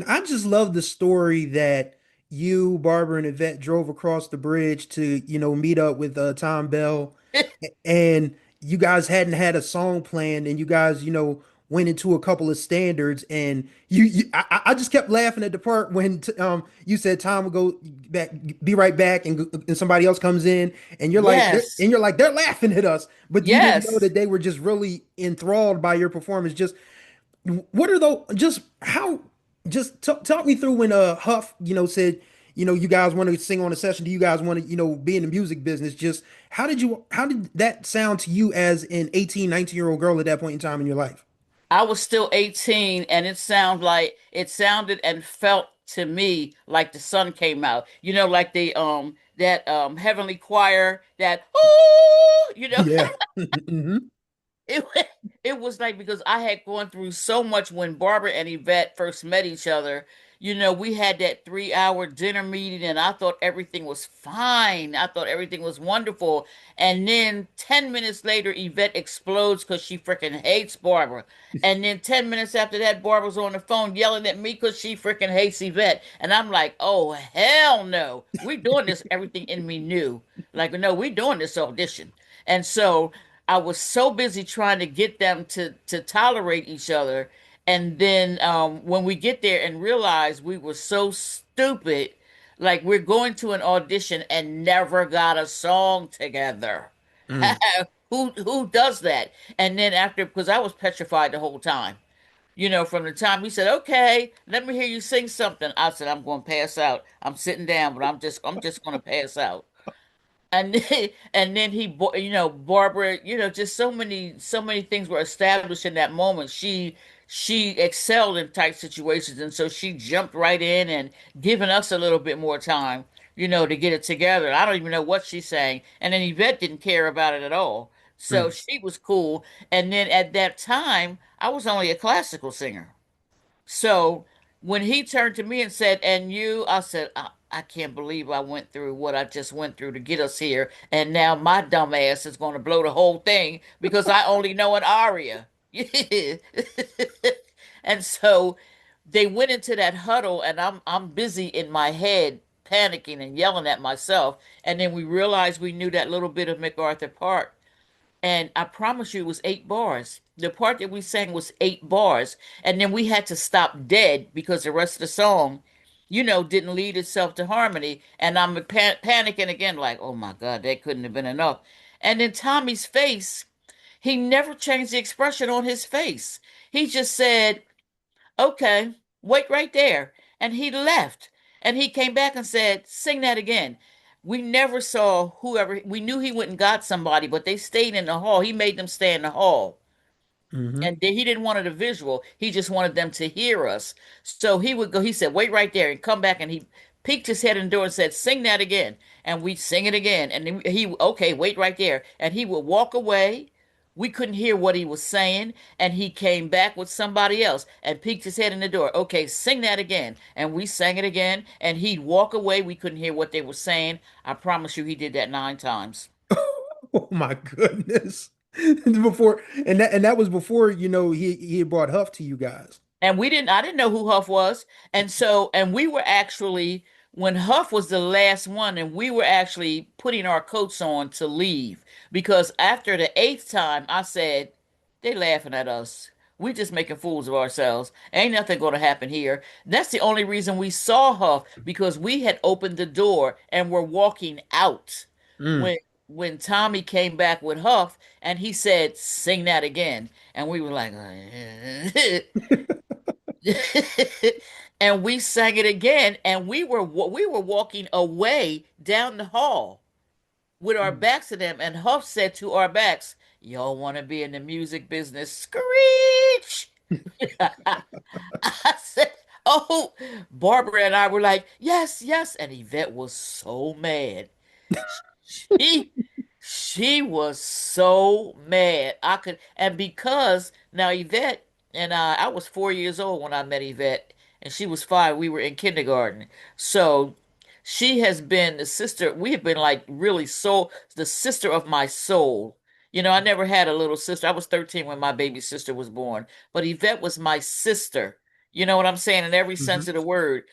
I just love the story that you, Barbara, and Yvette drove across the bridge to, meet up with Thom Bell, and you guys hadn't had a song planned, and you guys, went into a couple of standards, and I just kept laughing at the part when you said Tom would go back, be right back, and somebody else comes in, and Yes. you're like, they're laughing at us, but you didn't know Yes. that they were just really enthralled by your performance. Just what are those? Just how? Just talk me through when Huff, said, you guys want to sing on a session. Do you guys want to, be in the music business? Just how did that sound to you as an 18, 19-year-old girl at that point in time in your life? I was still 18 and it sounded and felt to me like the sun came out. Like the that heavenly choir that oh, Yeah. Hmm. it it was like because I had gone through so much when Barbara and Yvette first met each other. We had that 3 hour dinner meeting, and I thought everything was fine. I thought everything was wonderful. And then 10 minutes later, Yvette explodes because she freaking hates Barbara. And then 10 minutes after that, Barbara's on the phone yelling at me because she freaking hates Yvette. And I'm like, oh, hell no. We're doing this. Everything in me knew. Like, no, we're doing this audition. And so I was so busy trying to get them to tolerate each other. And then when we get there and realize we were so stupid, like we're going to an audition and never got a song together. Mm. Who does that? And then after, because I was petrified the whole time. From the time he said, "Okay, let me hear you sing something," I said, "I'm going to pass out. I'm sitting down, but I'm just going to pass out." And then Barbara, just so many things were established in that moment. She excelled in tight situations, and so she jumped right in and given us a little bit more time, to get it together. I don't even know what she's saying. And then Yvette didn't care about it at all, so Mm. she was cool. And then at that time I was only a classical singer. So when he turned to me and said, "And you," I said, I can't believe I went through what I just went through to get us here. And now my dumb ass is going to blow the whole thing because I only know an aria." And so they went into that huddle, and I'm busy in my head panicking and yelling at myself. And then we realized we knew that little bit of MacArthur part, and I promise you, it was 8 bars. The part that we sang was 8 bars. And then we had to stop dead because the rest of the song, didn't lead itself to harmony. And I'm panicking again, like, oh my God, that couldn't have been enough. And then Tommy's face, he never changed the expression on his face. He just said, "Okay, wait right there." And he left. And he came back and said, "Sing that again." We never saw whoever, we knew he went and got somebody, but they stayed in the hall. He made them stay in the hall. Hmm. And he didn't want it a visual. He just wanted them to hear us. So he would go, he said, "Wait right there," and come back, and he peeked his head in the door and said, "Sing that again." And we'd sing it again. And then okay, wait right there. And he would walk away. We couldn't hear what he was saying. And he came back with somebody else and peeked his head in the door. "Okay, sing that again." And we sang it again. And he'd walk away. We couldn't hear what they were saying. I promise you, he did that 9 times. Oh my goodness. Before and that was before, he had brought Huff to you guys. And I didn't know who Huff was. And we were actually, when Huff was the last one, and we were actually putting our coats on to leave because after the eighth time, I said, "They laughing at us. We just making fools of ourselves. Ain't nothing going to happen here." That's the only reason we saw Huff, because we had opened the door and were walking out Mm. when when Tommy came back with Huff, and he said, "Sing that again." And we were like, and we sang it again, and we were walking away down the hall with our Mm. backs to them, and Huff said to our backs, "Y'all want to be in the music business?" Screech. I said, "Oh." Barbara and I were like, "Yes, yes." And Yvette was so mad. She she was so mad. And because now Yvette and I was 4 years old when I met Yvette, and she was 5. We were in kindergarten. So she has been the sister. We have been like really the sister of my soul. I never had a little sister. I was 13 when my baby sister was born, but Yvette was my sister. You know what I'm saying? In every sense Hmm. of the word.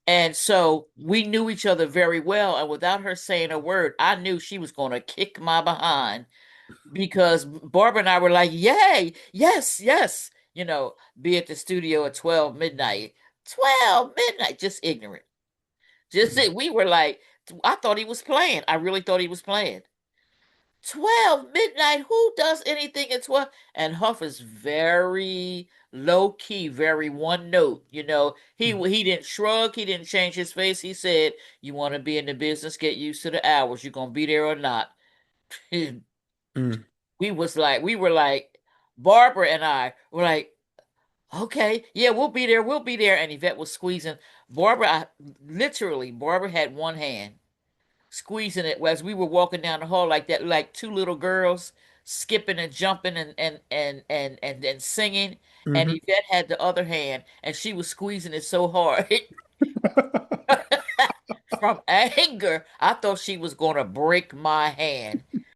And so we knew each other very well. And without her saying a word, I knew she was going to kick my behind because Barbara and I were like, yay, yes, yes. Be at the studio at 12 midnight. 12 midnight, just ignorant. We were like, I thought he was playing. I really thought he was playing. 12 midnight, who does anything at 12? And Huff is very low key, very one note. He didn't shrug, he didn't change his face. He said, "You want to be in the business, get used to the hours. You're gonna be there or not." Mm. We were like, Barbara and I were like, okay, yeah, we'll be there. And Yvette was squeezing Barbara had one hand squeezing it as we were walking down the hall like that, like two little girls skipping and jumping and singing. And Hmm. Yvette had the other hand, and she was squeezing it so hard from anger. I thought she was going to break my hand.